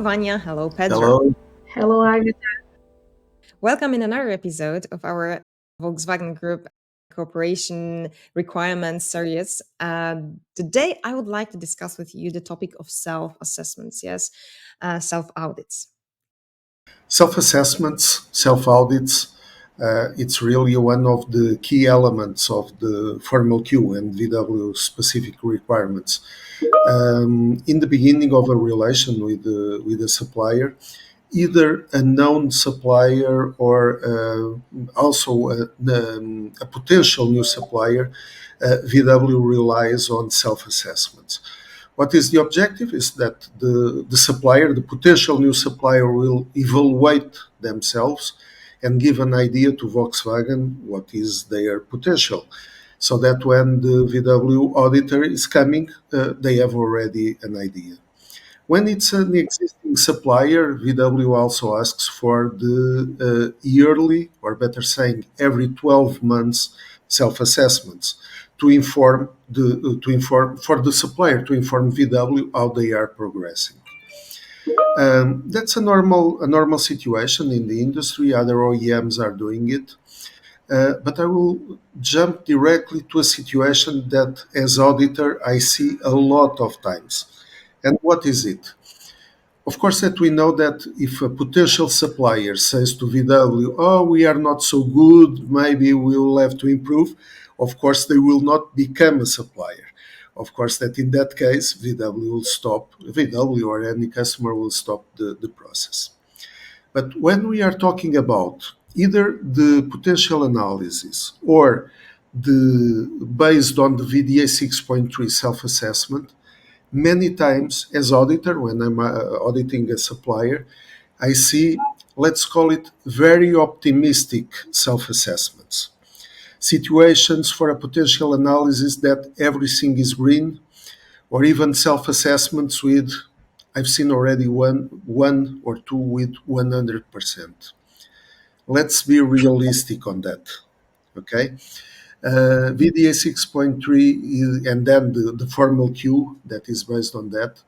Vanya. Hello, Pedro. Hello. Hello, Agatha. Welcome in another episode of our Volkswagen Group Cooperation Requirements series. Today, I would like to discuss with you the topic of self-assessments, yes, self-audits. Self-assessments, self-audits, it's really one of the key elements of the Formel Q and VW specific requirements. In the beginning of a relation with a supplier, either a known supplier or also a potential new supplier, VW relies on self-assessments. What is the objective is that the supplier, the potential new supplier, will evaluate themselves and give an idea to Volkswagen what is their potential, so that when the VW auditor is coming, they have already an idea. When it's an existing supplier, VW also asks for the yearly, or better saying, every 12 months self-assessments to inform for the supplier to inform VW how they are progressing. That's a normal situation in the industry. Other OEMs are doing it. But I will jump directly to a situation that, as auditor, I see a lot of times. And what is it? Of course, that we know that if a potential supplier says to VW, "Oh, we are not so good, maybe we will have to improve," of course, they will not become a supplier. Of course, that in that case, VW will stop, VW or any customer will stop the process. But when we are talking about either the potential analysis or the based on the VDA 6.3 self-assessment, many times as auditor, when I'm auditing a supplier, I see, let's call it, very optimistic self-assessments. Situations for a potential analysis that everything is green, or even self-assessments with, I've seen already one or two with 100%. Let's be realistic on that, okay? VDA 6.3 and then the Formel Q that is based on that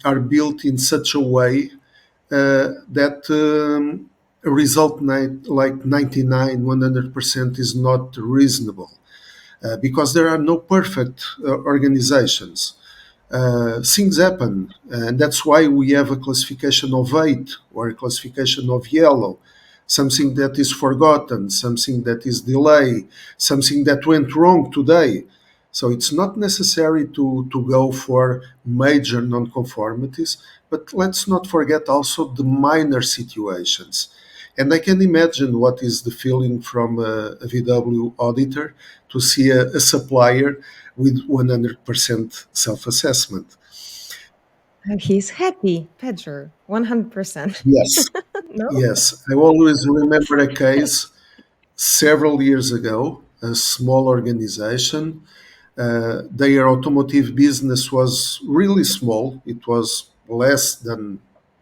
are built in such a way that a result like 99, 100% is not reasonable because there are no perfect organizations. Things happen, and that's why we have a classification of 8 or a classification of yellow, something that is forgotten, something that is delayed, something that went wrong today. So it's not necessary to go for major nonconformities, but let's not forget also the minor situations. And I can imagine what is the feeling from a VW auditor to see a supplier with 100% self-assessment. He's happy, Pedro, 100%. Yes, No? yes. I always remember a case several years ago, a small organization. Their automotive business was really small. It was less than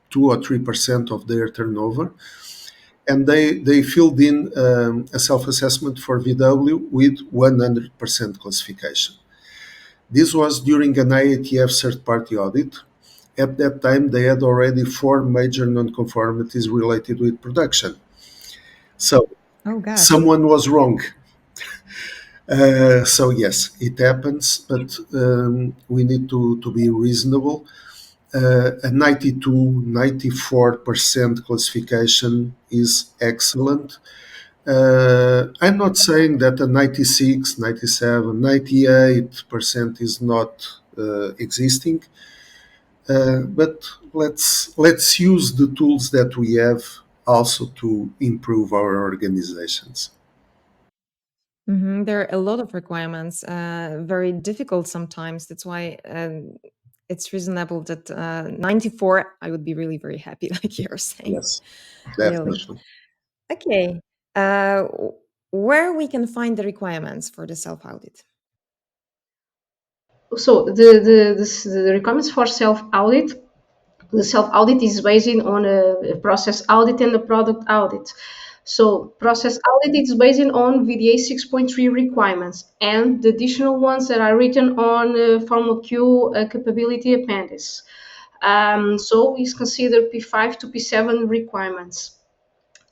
2 or 3% of their turnover. And they filled in a self-assessment for VW with 100% classification. This was during an IATF third-party audit. At that time, they had already 4 major nonconformities related with production. So Oh, gosh. someone was wrong. So yes, it happens, but we need to be reasonable. A 92, 94% classification is excellent. I'm not saying that a 96, 97, 98% is not existing, but let's use the tools that we have also to improve our organizations. There are a lot of requirements, very difficult sometimes. That's why it's reasonable that 94, I would be really very happy, like you're saying, Yes, really. definitely. Okay. Uh, where we can find the requirements for the self-audit? So the requirements for self-audit, the self-audit is based on a process audit and a product audit. So process audit is based on VDA 6.3 requirements and the additional ones that are written on Formel Q capability appendix. So we consider P5 to P7 requirements.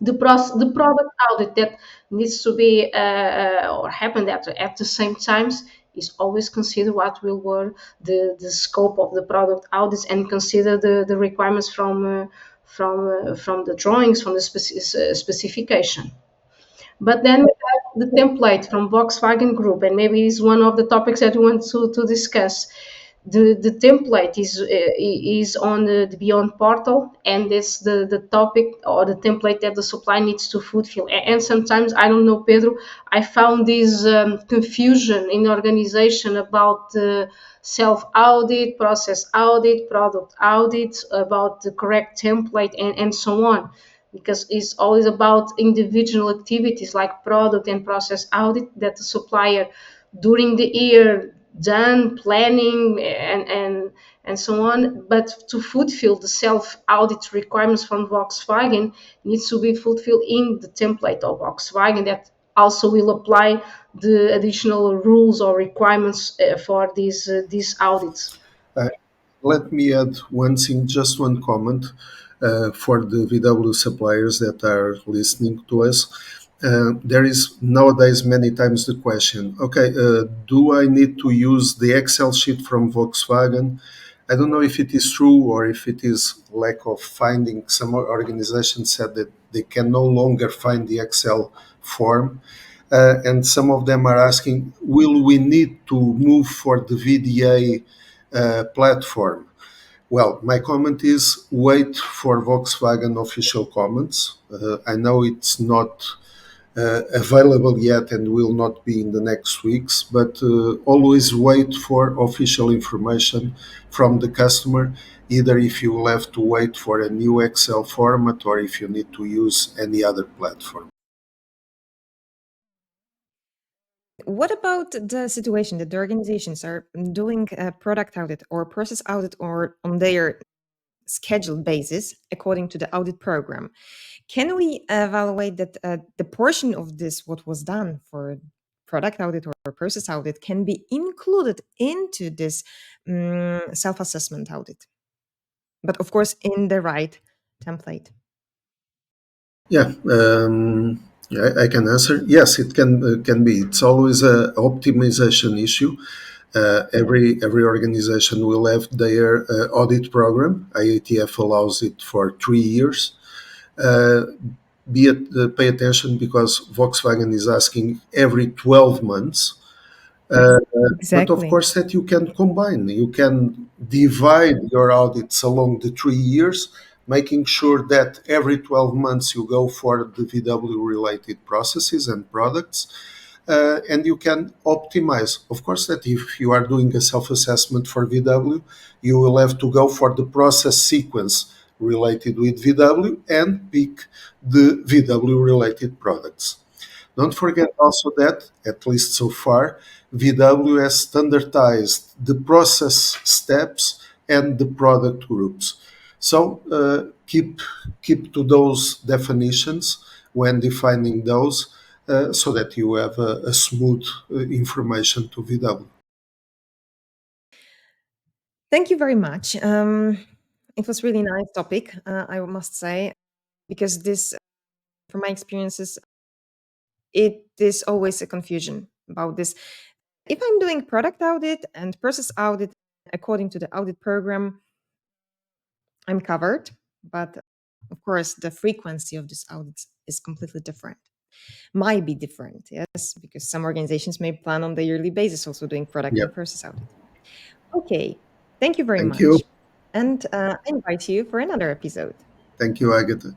The product audit that needs to be or happen at the same times is always consider what will were the scope of the product audits and consider the requirements from the drawings from the specification. But then we have the template from Volkswagen Group, and maybe it's one of the topics that we want to discuss. The template is on the Beyond portal, and it's the topic or the template that the supply needs to fulfill. And sometimes, I don't know, Pedro, I found this confusion in the organization about self audit, process audit, product audit, about the correct template, and so on, because it's always about individual activities like product and process audit that the supplier during the year done planning and so on. But to fulfill the self audit requirements from Volkswagen needs to be fulfilled in the template of Volkswagen that also will apply the additional rules or requirements for these audits. Uh, Let me add one thing, just one comment for the VW suppliers that are listening to us. There is nowadays many times the question, okay, do I need to use the Excel sheet from Volkswagen? I don't know if it is true or if it is lack of finding. Some organizations said that they can no longer find the Excel form. And some of them are asking, will we need to move for the VDA platform? Well, my comment is wait for Volkswagen official comments. I know it's not available yet and will not be in the next weeks, but always wait for official information from the customer, either if you will have to wait for a new Excel format or if you need to use any other platform. What about the situation that the organizations are doing a product audit or process audit or on their scheduled basis according to the audit program? Can we evaluate that the portion of this, what was done for product audit or process audit, can be included into this self assessment audit? But of course, in the right template. Yeah, I can answer. Yes, it can be. It's always a optimization issue. Every organization will have their audit program. IATF allows it for 3 years. Uh, be it pay attention because Volkswagen is asking every 12 months. Uh, but of Exactly. course, that you can combine. You can divide your audits along the 3 years, making sure that every 12 months you go for the VW related processes and products, and you can optimize. Of course, that if you are doing a self assessment for VW, you will have to go for the process sequence related with VW and pick the VW related products. Don't forget also that, at least so far, VW has standardized the process steps and the product groups. So keep to those definitions when defining those, so that you have a smooth information to VW. Thank you very much. It was really nice topic, I must say, because this, from my experiences, it is always a confusion about this. If I'm doing product audit and process audit according to the audit program, I'm covered. But of course, the frequency of this audits is completely different. Might be different, yes, because some organizations may plan on the yearly basis also doing product Yeah. and process audit. Okay, thank you very Thank you. much. And I invite you for another episode. Thank you, Agatha.